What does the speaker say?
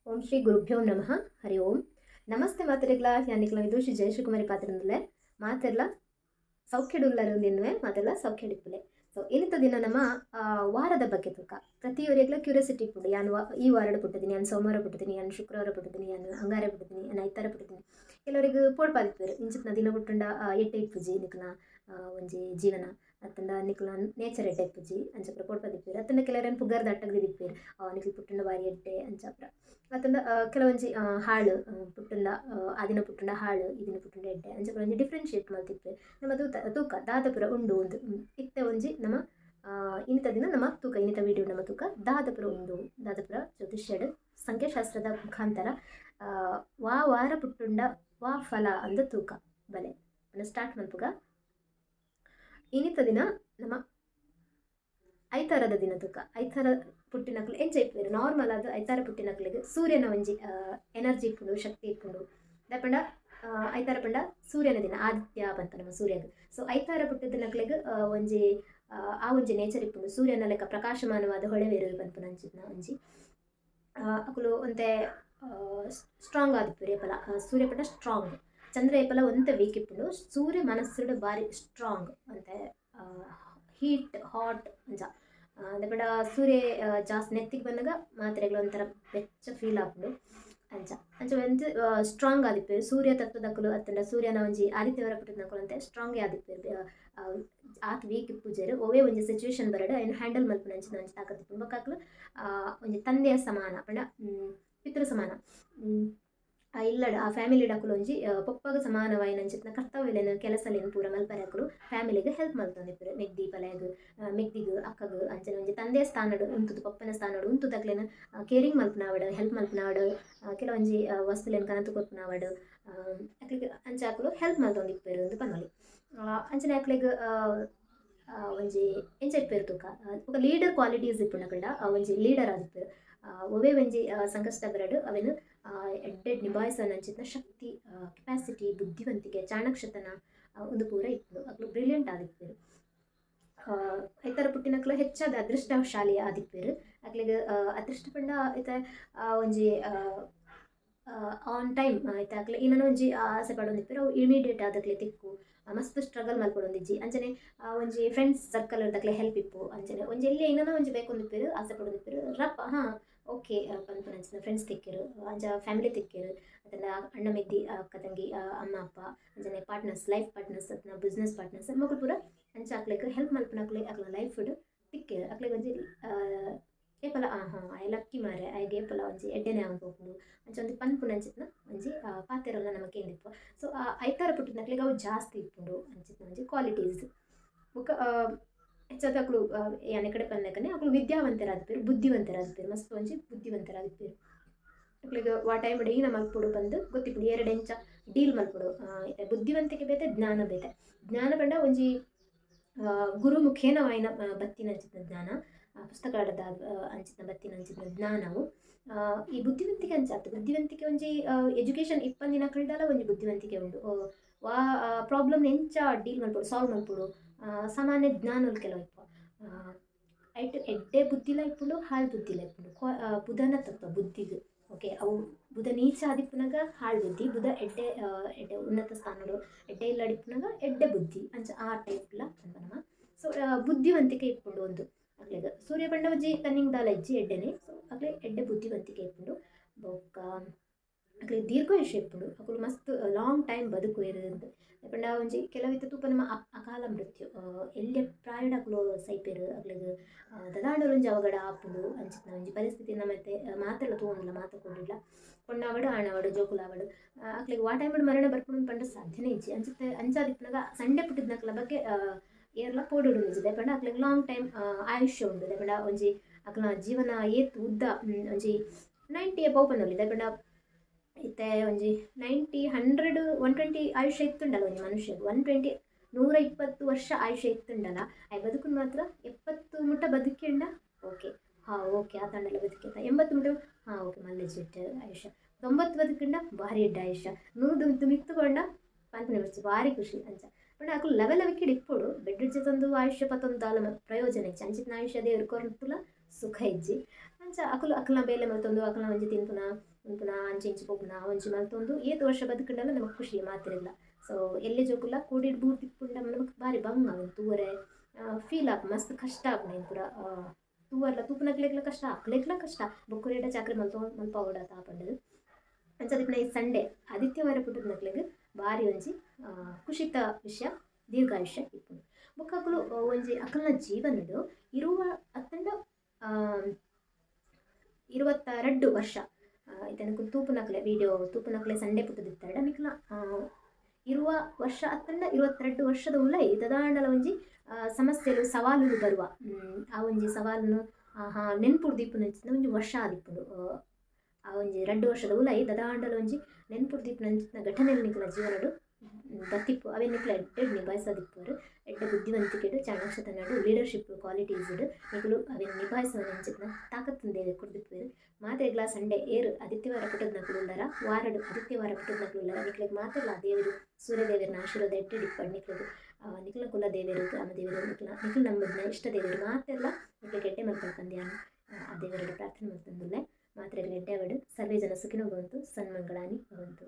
ಓಂ ಶ್ರೀ ಗುರುಭ್ಯೋ ನಮಃ. ಹರಿ ಓಂ. ನಮಸ್ತೆ ಮಾತೆರೆಗ್ಲ ಯಾನಿಕ್ಲ ವಿದೂಷಿ ಜಯಶ್ರೀಕುಮಾರಿ ಪಾತ್ರಂದಲೆ ಮಾತೆರ್ಲ ಸೌಖ್ಯಡುಲ್ಲರು ನಿನ್ವೆ ಮಾತೆಲ್ಲ ಸೌಖ್ಯಡಿಪ್ಪುಲೆ. ಸೊ ಇನ್ನಿತ ದಿನ ನಮ್ಮ ವಾರದ ಬಗ್ಗೆ ತೂಕ ಪ್ರತಿಯೊರೆಗ್ಲ ಕ್ಯೂರಿಯಾಸಿಟಿ ಇಪ್ಪುಡು. ಯಾನು ಈ ವಾರಡ್ ಪುಟ್ಟಿದ್ದೀನಿ, ಯಾನು ಸೋಮವಾರ ಪುಟ್ಟಿದ್ದೀನಿ, ಯಾನು ಶುಕ್ರವಾರ ಪುಟ್ಟಿದ್ದೀನಿ, ಯಾನು ಅಂಗಾರ ಪುಟ್ಟಿದ್ದೀನಿ, ಯಾನು ಐತಾರ ಪುಟ್ಟಿದ್ದೀನಿ. ಕೆಲವರಿಗೆ ಪೋಡ್ಪಾದಿಪ್ಪೇರು ಇಂಚಿತ್ನ ದಿನ ಪುಟ್ಟಂಡ ಎಡ್ಡೆ ಇಪ್ಪುಜಿ ನಿಕ್ನ ಒಂಜಿ ಜೀವನ ಅತ್ತಂಡ ನಿಕ್ಲ ನೇಚರ್ ಎಡ್ಡೆ ಇಪ್ಪುಜಿ ಅಂಚಪ್ರ ಪೋಡ್ಪಾದಿಪ್ಪೇರು. ಅತ್ತಂಡ ಕೆಲವರೇನು ಪುಗ್ಗಾರ್ದ ಅಟ್ಟಗದಿ ದಿಪ್ಪೇರು ನಿಕ್ಲು ಪುಟ್ಟಂಡ ಬಾರಿ ಎಡ್ಡೆ ಅಂಚಪ್ರ. ಅತ್ತಂಡ ಕೆಲವೊಂಜಿ ಹಾಳು ಪುಟ್ಟಂಡ ಆದಿನ ಪುಟ್ಟಂಡ ಹಾಳು ಇದಿನ ಪುಟ್ಟಂಡ ಎಡ್ಡೆ ಅಂಚಪ್ರ ಒಂಜಿ ಡಿಫ್ರೆನ್ಶಿಯೇಟ್ ಮಲ್ತಿಪ್ಪೇರು. ನಮ್ಮ ತೂಕ ದಾದಪುರ ಉಂಡು ಒಂದು ಇತ್ತೆ ಒಂಜಿ ನಮ್ಮ ಇನ್ನಿತ ದಿನ ನಮ್ಮ ತೂಕ ಇನ್ನಿತ ವಿಡಿಯೋ ನಮ್ಮ ತೂಕ ದಾದಪುರ ಉಂಡು. ದಾದಪುರ ಜ್ಯೋತಿಷ್ಯಡ್ ಸಂಖ್ಯಾಶಾಸ್ತ್ರದ ಮುಖಾಂತರ ವಾ ವಾರ ಪುಟ್ಟುಂಡ ವಾ ಫಲ ಅಂದ ತೂಕ ಬಲೆ ಸ್ಟಾರ್ಟ್ ಮಲ್ಪುಗ. ಇನ್ನಿತ ದಿನ ನಮ್ಮ ಐತಾರದ ದಿನ ತೂಕ ಐತಾರ ಪುಟ್ಟಿನಕ್ಲು ಎಂಚ ಇಪ್ಪೇರು. ನಾರ್ಮಲ್ ಆದ ಐತಾರ ಪುಟ್ಟಿನಕ್ಲಿಗೆ ಸೂರ್ಯನ ಒಂಜಿ ಎನರ್ಜಿ ಇಪ್ಪುಂಡು, ಶಕ್ತಿ ಇಪ್ಪುಂಡು ದಾಪಂಡ ಐತಾರ ಪಂಡ ಸೂರ್ಯನ ದಿನ ಆದಿತ್ಯ ಬಂತ ನಮ್ಮ ಸೂರ್ಯಗ್. ಸೊ ಐತಾರ ಪುಟ್ಟಿದ ನಕ್ಲೆಗ್ ಒಂಜಿ ಆ ಒಂಜಿ ನೇಚರ್ ಇಪ್ಪುಂಡು. ಸೂರ್ಯನ ಲೆಕ್ಕ ಪ್ರಕಾಶಮಾನವಾದ ಹೊಳೆವೇರು ಪನ್ಪುನ ಅಂಚಿನ ಒಂಜಿ ಅಕುಲು ಒಂತೆ ಸ್ಟ್ರಾಂಗ್ ಆದಿಪ್ಪೇರು ಏಪಲ ಸೂರ್ಯ ಪಂಡ ಸ್ಟ್ರಾಂಗ್. ಚಂದ್ರ ಏಪಲ ಒಂತ ವೀಕ್ ಇಪ್ಪುಂಡು. ಸೂರ್ಯ ಮನಸ್ಸುಡು ಬಾರಿ ಸ್ಟ್ರಾಂಗ್ ಅಂತೆ ಹೀಟ್ ಹಾಟ್ ಅಂಚ ದಾಪಂಡ ಸೂರ್ಯ ಜಾಸ್ತಿ ನೆತ್ತಿಗೆ ಬಂದಾಗ ಮಾತ್ರೆಗಳು ಒಂಥರ ಬೆಚ್ಚ ಫೀಲ್ ಆಪುಂಡು ಅಂಚ ಅಂಚ ಒಂಚ ಸ್ಟ್ರಾಂಗ್ ಆದಿಪ್ಪೇರು. ಸೂರ್ಯ ತತ್ವದಕ್ಕಲು ಅತ್ತಂಡ ಸೂರ್ಯನ ಒಂಜಿ ಆದಿತ್ಯವಾರ ಪುಟ್ಟಿನಕಲು ಅಂತೆ ಸ್ಟ್ರಾಂಗೇ ಆದಿಪ್ಪೇರು. ಆತ್ ವೀಕ್ ಇಪ್ಪುಜೆರು ಒವೇ ಒಂಜಿ ಸಿಚುವೇಶನ್ ಬರಡು ಐನ್ ಹ್ಯಾಂಡಲ್ ಮಲ್ಪುನ ಅಂಚಿನ ಒಂಜಿ ತಾಕತ್ತಿಪ್ಪುಂಡು. ಬೊಕ್ಕಾಕ್ಲು ಒಂಜಿ ತಂದೆಯ ಸಮಾನ ಪಂಡ ಪಿತೃ ಸಮಾನ ಇಲ್ಲಡ ಆ ಫ್ಯಾಮಿಲಿಡ್ ಅಕುಲು ಒಂಜಿ ಪೊಪ್ಪಗ ಸಮಾನವಾಯಿನ ಅಂಚಿತ್ನ ಕರ್ತವ್ಯಲೇನು ಕೆಲಸಲೇನು ಪೂರ ಮಲ್ಪರೆ ಅಕುಲು ಫ್ಯಾಮಿಲಿಗೆ ಹೆಲ್ಪ್ ಮಲ್ತೊಂದಿಪ್ಪೆರು. ಮೆಗ್ದಿ ಪಲೆಗ್ ಮೆಗ್ದಿಗ್ ಅಕ್ಕಗ್ ಅಂಚನೆ ಒಂಜಿ ತಂದೆಯ ಸ್ಥಾನಡು ಉಂತುದು ಪಪ್ಪನ ಸ್ಥಾನಡು ಉಂತುದಕ್ಲೇನು ಕೇರಿಂಗ್ ಮಲ್ಪುನಾವಡು, ಹೆಲ್ಪ್ ಮಲ್ಪುನಾವಡು, ಕೆಲವೊಂಜಿ ವಸ್ತುಲೇನು ಕನತು ಕೊರ್ಪುನಾವಡು ಅಕ್ಲಿಗೆ ಅಂಚ ಅಕುಲು ಹೆಲ್ಪ್ ಮಲ್ತೊಂದಿಪ್ಪೆರು ಅಂದು ಪನ್ನೊಲಿ. ಅಂಚನೆ ಅಕ್ಲಿಗೆ ಒಂಜಿ ಎಂಚ ಇಪ್ಪೇರು ತೂಕ ಬೊಕ ಲೀಡರ್ ಕ್ವಾಲಿಟೀಸ್ ಇಪ್ಪುಂಡಕಲ್ಡ ಒಂಜಿ ಲೀಡರ್ ಆದಿಪ್ಪೆರು. ಒವೇ ಒಂಜಿ ಸಂಕಷ್ಟ ಬರಡು ಅವೆನು ಎಡ್ಡೆಡ್ ನಿಭಾಯಿಸೋನ ಅಂಚಿನ ಶಕ್ತಿ, ಕೆಪಾಸಿಟಿ, ಬುದ್ಧಿವಂತಿಕೆ, ಚಾಣಕ್ಷತನ ಒಂದು ಪೂರ ಇಪ್ಪುಂಡು. ಅಕ್ಲು ಬ್ರಿಲಿಯಂಟ್ ಆದಿಪ್ಪೇರು. ಐತಾರ ಪುಟ್ಟಿನಕ್ಲು ಹೆಚ್ಚಾದ ಅದೃಷ್ಟಶಾಲಿ ಆದಿಪ್ಪೇರು. ಅಕ್ಲಿಗೆ ಅದೃಷ್ಟ ಪಂಡ ಐತೆ ಒಂಜಿ ಆನ್ ಟೈಮ್ ಆಯ್ತು ಅಕ್ಲೆ ಇನ್ನೊಂದು ಒಂಜಿ ಆಸೆ ಪಡೊಂದಿಪ್ಪೇರು. ಅವು ಇಮಿಡಿಯೇಟ್ ಆದಕ್ಲೆ ತಿಕ್ಕು ಮಸ್ತ್ ಸ್ಟ್ರಗಲ್ ಮಲ್ಪೊಡೊಂದಿಜ್ಜಿ ಅಂಚನೆ ಒಂಜಿ ಫ್ರೆಂಡ್ಸ್ ಸರ್ಕಲ್ ಇರ್ದಕ್ಲೆ ಹೆಲ್ಪ್ ಇಪ್ಪು ಅಂಚನೆ ಒಂಜಿ ಎಲ್ಲಿ ಇನ್ನೊಂದು ಒಂಜಿ ಬೇಕೊಂದಿಪ್ಪೇರು ಆಸೆ ಪಡೊಂದಿಪ್ಪೇರು. ರಪ್ಪ ಓಕೆ ಪನ್ಪುನ ಅಂಚಿನ ಫ್ರೆಂಡ್ಸ್ ತಿಕ್ಕೆರು ಅಂಚ ಫ್ಯಾಮಿಲಿ ತಿಕ್ಕೆರು ಅದೆಲ್ಲ ಅಣ್ಣ ಮೆಗ್ದಿ ಅಕ್ಕ ತಂಗಿ ಅಮ್ಮ ಅಪ್ಪ ಅಂಚನೆ ಪಾರ್ಟ್ನರ್ಸ್ ಲೈಫ್ ಪಾರ್ಟ್ನರ್ಸ್ ಅತ್ನ ಬಿಸ್ನೆಸ್ ಪಾರ್ಟ್ನರ್ಸ್ ಮಕ್ಕಳು ಪೂರ ಅಂಚ ಅಕ್ಲೆಗ್ ಹೆಲ್ಪ್ ಮಲ್ಪನಕ್ಲೆ ಅಕ್ಲ ಲೈಫ್ ತಿಕ್ಕೆರು. ಅಕ್ಲೆಗ್ ಒಂಜಿ ಏಪಲ ಐ ಲಕ್ಕಿ ಮಾರೆ ಐಗೆ ಏಪಲ ಒಂಜಿ ಎಡ್ಡೆನೆ ಆಗೋಪುಂಡು ಅಂಚ ಒಂಜಿ ಪನ್ಪುನ ಅಂಚಿತ್ನ ಒಂಜಿ ಪಾತೆರಲ್ಲ ನಮಕ್ ಏನಿಪ್ಪ. ಸೊ ಐತಾರ ಪುಟ್ಟಿನಕ್ಲೆಗ್ ಅವು ಜಾಸ್ತಿ ಇಪ್ಪುಂಡು ಅಂಚಿತ್ನ ಒಂಜಿ ಕ್ವಾಲಿಟೀಸ್. ಬೊಕ ಹೆಚ್ಚಾದ ಅಕ್ಲು ಯಾನೆ ಕಡೆ ಪಂದಕನೆ ಅಕ್ಲು ವಿದ್ಯಾವಂತರಾದಿಪ್ಪೇರು, ಬುದ್ಧಿವಂತರಾದಿಪ್ಪೇರು, ಮಸ್ತ್ ಒಂಜಿ ಬುದ್ಧಿವಂತರಾದಿಪ್ಪೇರು. ಅಕ್ಲಿಗೆ ವಾ ಟೈಮ್ ಡೈನ ಮಲ್ಪೊಡು ಬಂದು ಗೊತ್ತಿಪ್ಪುಡು ಎರಡು ಎಂಚ ಡೀಲ್ ಮಲ್ಪೊಡು. ಬುದ್ಧಿವಂತಿಕೆ ಬೇತೆ ಜ್ಞಾನ ಬೇತೆ. ಜ್ಞಾನ ಪಂಡ ಒಂಜಿ ಗುರು ಮುಖೇನ ವಾಯಿನ ಬತ್ತಿನ ಅಂಚಿನ ಜ್ಞಾನ, ಪುಸ್ತಕದ ಅಂಚಿನ ಬತ್ತಿನ ಅಂಚಿನ ಜ್ಞಾನವು. ಈ ಬುದ್ಧಿವಂತಿಕೆ ಅಂಚಾತು ಬುದ್ಧಿವಂತಿಕೆ ಒಂಜಿ ಎಜುಕೇಷನ್ ಇಪ್ಪಂದಿನ ಕಲ್ಡಲ ಒಂಜಿ ಬುದ್ಧಿವಂತಿಕೆ ಉಂಡು. ವಾ ಪ್ರಾಬ್ಲಮ್ ಎಂಚ ಡೀಲ್ ಮಲ್ಪೊಡು ಸಾಲ್ವ್ ಮಲ್ಪೊಡು ಸಾಮಾನ್ಯ ಜ್ಞಾನಲ್ ಕೆಲವು ಇಪ್ಪ ಐಟ್ ಎಡ್ಡೆ ಬುದ್ಧಿಲ ಇಪ್ಪುಂಡು ಹಾಳು ಬುದ್ಧಿಲ ಇಪ್ಪುಂಡು. ಬುಧನ ತತ್ವ ಬುದ್ಧಿಗ್ ಓಕೆ ಅವು ಬುಧ ನೀಚ ಆದಿಪ್ಪುನಾಗ ಹಾಳು ಬುದ್ಧಿ, ಬುಧ ಎಡ್ಡೆ ಎಡ್ಡೆ ಉನ್ನತ ಸ್ಥಾನಡು ಎಡ್ಡೆ ಇಲ್ಲ ಅಡಿಪ್ಪುನಾಗ ಎಡ್ಡೆ ಬುದ್ಧಿ ಅಂಚ ಆ ಟೈಪ್ಲ ಅನ್ಪನಮ. ಸೊ ಬುದ್ಧಿವಂತಿಕೆ ಇಪ್ಪುಂಡು ಒಂದು ಅಕ್ಲೆಗ್. ಸೂರ್ಯ ಪಂಡ ಒಂಜಿ ಕನ್ನಿಂಗ್ ದಾಲ ಇಜ್ಜಿ ಎಡ್ಡೆನೆ. ಸೊ ಅಕ್ಲೆ ಎಡ್ಡೆ ಬುದ್ಧಿವಂತಿಕೆ ಇಪ್ಪುಂಡು. ಬೊಕ್ಕ ಅಕ್ಲೆ ದೀರ್ಘಾಯುಷ್ಯ ಇಪ್ಪುಂಡು. ಅಕುಲು ಮಸ್ತ್ ಲಾಂಗ್ ಟೈಮ್ ಬದುಕುವೆರು ಪಂಡ ಒಂಜಿ ಕೆಲವಿತ್ತ ತೂಪ ನಮ್ಮ ಅಕಾಲ ಮೃತ್ಯು ಎಲ್ಯ ಪ್ರಾಯಡ್ ಅಕ್ಲು ಸೈಪೇರು. ಅಕ್ಲೆಗ್ ದದಾಂಡಲ ಒಂಜಿ ಅವಘಡ ಆಪುಂಡು ಅಂಚಿನ ಒಂಜಿ ಪರಿಸ್ಥಿತಿ ನಮ್ಮತ್ತೆ ಮಾತೆಲ್ಲ ತೂವೊಂದಿಲ್ಲ ಮಾತುಕೊಂಡಿಲ್ಲ ಪೊಣ್ಣಾವಡು ಆಣಾವಡು ಜೋಕುಲಾವಡು ಅಕ್ಲೆಗ್ ವಾ ಟೈಮಡ್ ಮರಣ ಬರ್ಪುಂಡು ಪಂಡ ಸಾಧ್ಯನೇ ಇಜ್ಜಿ ಅಂಚಿತ್ತೆ ಅಂಚಾದಿಪ್ಪುನಾಗ ಸಂಡೆ ಪುಟ್ಟಿದ್ನಕ್ಲ ಬಗ್ಗೆ ಏರ್ಲ ಪೋಡುಡು ನಿಜ ಪಂಡ ಅಕ್ಲೆಗ್ ಲಾಂಗ್ ಟೈಮ್ ಆಯುಷ್ಯ ಉಂಡು ಪಂಡ ಒಂಜಿ ಅಕ್ಲ ಜೀವನ ಏತ್ ಉದ್ದ ಒಂಜಿ 90 ಎಬವ್ ಪನ್ನೊಲಿ ಪಂಡ ಇತ್ತೆ ಒಂಜಿ 90 100 120 ಆಯುಷ್ಯ ಇತ್ತುಂಡಲ್ಲ ಒಂಜಿ ಮನುಷ್ಯಗ್ 120 120 ವರ್ಷ ಆಯುಷ್ಯ ಇತ್ತುಂಡಲ್ಲ ಐ ಬದುಕುನ್ ಮಾತ್ರ 70 ಮುಟ್ಟ ಬದುಕಿಂಡ ಓಕೆ ಓಕೆ ಆ ತಂಡಲ್ಲ ಬದುಕಿತ್ತ 80 ಮುಟ್ಟ ಓಕೆ ಮಲ್ಲೆಜಿಟ್ ಆಯುಷ್ಯ 90 ಬದುಕಿಂಡ ಭಾರಿ ಎಡ್ಡ ಆಯುಷ್ಯ 100 ಮಿತ್ತುಕೊಂಡ ಪನ್ಪನೆ ಬರ್ಚು ಭಾರಿ ಖುಷಿ ಅಂಚ ಪಂಡ ಅಕುಲು ಲೆವೆಲ್ ಅವಿಕ್ಕಿಡ್ ಇಪ್ಪುಡು ಬೆಡ್ ತಂದು ಆಯುಷ್ಯ ಪತ್ತೊಂದು ದಾಲ ಪ್ರಯೋಜನ ಇಜ್ಜಿ ಅಂಚಿನ ಆಯುಷ್ಯ ದೇವ್ರು ಕೊರ್ಪುಲ ಸುಖ ಇಜ್ಜಿ ಅಂಚ ಅಕಲ್ನ ಬೇಲೆ ಮಲ್ತೊಂದು ಅಕಲ್ನ ಒಂಜಿ ತಿನ್ಪುನ ಉನ್ಪುನ ಅಂಚಿ ಇಂಚಿ ಪೋಪುನ ಒಂಜಿ ಮಲ್ತೊಂದು ಏತ್ ವರ್ಷ ಬದುಕುಂಡಲ ನಮಕ್ ಖುಷಿ ಮಾತಿರಲ್ಲ. ಸೊ ಎಲ್ಲಿ ಜೋಕುಲ್ಲ ಕೂಡಿಡ್ ಬೂರ್ ತಿಪ್ಪುಂಡ ನಮಕ್ ಬಾರಿ ಬಂಗ ಅವನು ತೂವರೆ ಫೀಲ್ ಆಪು ಮಸ್ತ್ ಕಷ್ಟ ಆಪುಂಡು ಏನು ಪೂರ ತೂವರ್ಲ ತೂಪುನಕ್ಲೆಗ್ಲ ಕಷ್ಟ ಅಕ್ಲೆಗ್ಲ ಕಷ್ಟ ಬೊಕ್ಕುರೇಟ ಚಾಕ್ರಿ ಮಲ್ಪ ಓಡಾತ ಆಪಂಡದು. ಅಂಚದಿಪ್ಪುನ ಈ ಸಂಡೆ ಆದಿತ್ಯವಾರ ಪುಟ್ಟದ್ನಕ್ಲೆಗ್ ಬಾರಿ ಒಂಜಿ ಖುಷಿತ ವಿಷಯ ದೀರ್ಘಾಯುಷ್ಯ ಇಪ್ಪುಂಡು. ಬೊಕ್ಕ ಅಕುಲು ಒಂಜಿ ಅಕಲ್ನ ಜೀವನಡು ಇರುವ ಅತ್ತಂಡ 22 ವರ್ಷ ಇದನ್ನು ತೂಪುನಕ್ಲೆ ವಿಡಿಯೋ ತೂಪುನಕ್ಲೆ ಸಂಡೆ ಪುಟ್ಟದಿತ್ತಾಡ ನಿಕ್ಲ ಇರುವ ವರ್ಷ ಅತ್ತಂಡ 22 ವರ್ಷದ ಉಲೈ ದದಾಂಡಲ ಒಂಜಿ ಸಮಸ್ಯೆಲು ಸವಾಲುಲು ಬರುವ ಆ ಒಂಜಿ ಸವಾಲುನು ನೆನ್ಪುಡು ದೀಪುನಂಚಿನ ಒಂಜಿ ವರ್ಷ ಆದಿಪ್ಪುಂಡು. ಆ ಒಂಜಿ 2 ವರ್ಷದ ಉಲೈ ದದಾಂಡಲ ಒಂಜಿ ನೆನ್ಪುಡು ದೀಪುನಂಚಿನ ಘಟನೆಲು ನಿಕ್ಲ ಜೀವನಡು ಬತ್ತಿಪ್ಪು ಅವೇ ನಿಕ್ಲ ಎಡ್ಡೆ ನಿಭಾಯಿಸದಿಪ್ಪುವರು ಎಡ್ಡೆ ಬುದ್ಧಿವಂತಿಕೆಡು ಚಾಣಾಕ್ಷತನಡು ಲೀಡರ್ಶಿಪ್ ಕ್ವಾಲಿಟೀಸ್ಡು ನಿಕ್ಲು ಅವೇನು ನಿಭಾಯಿಸುವನಂಚಿನ ತಾಕತ್ತಿನ ದೇವೆ ಕೊಡ್ದಿಪ್ಪುವೆರು. ಮಾತೆಗ್ಲ ಸಂಡೆ ಏರು ಆದಿತ್ಯವಾರ ಪುಟ್ಟದ್ನಕ್ಲು ಉಳ್ಳರ ವಾರಡು ಆದಿತ್ಯವಾರ ಪುಟ್ಟದ್ನಕ್ಲು ಉಳ್ಳರ ನಿಕ್ಲೆಗ್ ಮಾತೆಲ್ಲ ದೇವರು ಸೂರ್ಯದೇವರನ ಆಶೀರ್ವಾದ ಎಡ್ಡೆ ಡಿಪ್ಪಡು ನಿಕ್ಲೆಗ್ ನಿಕ್ಲ ಕುಲ ದೇವರು ಗ್ರಾಮ ದೇವರು ನಿಕ್ಲು ನಂಬುದನ್ನ ಇಷ್ಟ ದೇವರು ಮಾತೆಲ್ಲ ನಿಕ್ಲೆಗ್ ಎಡ್ಡೆ ಮಲ್ಪಂದಿಯಾನು ಆ ದೇವರಡು ಪ್ರಾರ್ಥನೆ ಮಾಡ್ತಂದುಲ್ಲೆ ಮಾತ್ರೆಗ್ಲ ಎಡ್ಡೆ ಅವಡು ಸರ್ವೇ ಜನ ಸುಖಿನೋ ಭವಂತು ಸನ್ಮಂಗಳಾನಿ ಭವಂತು.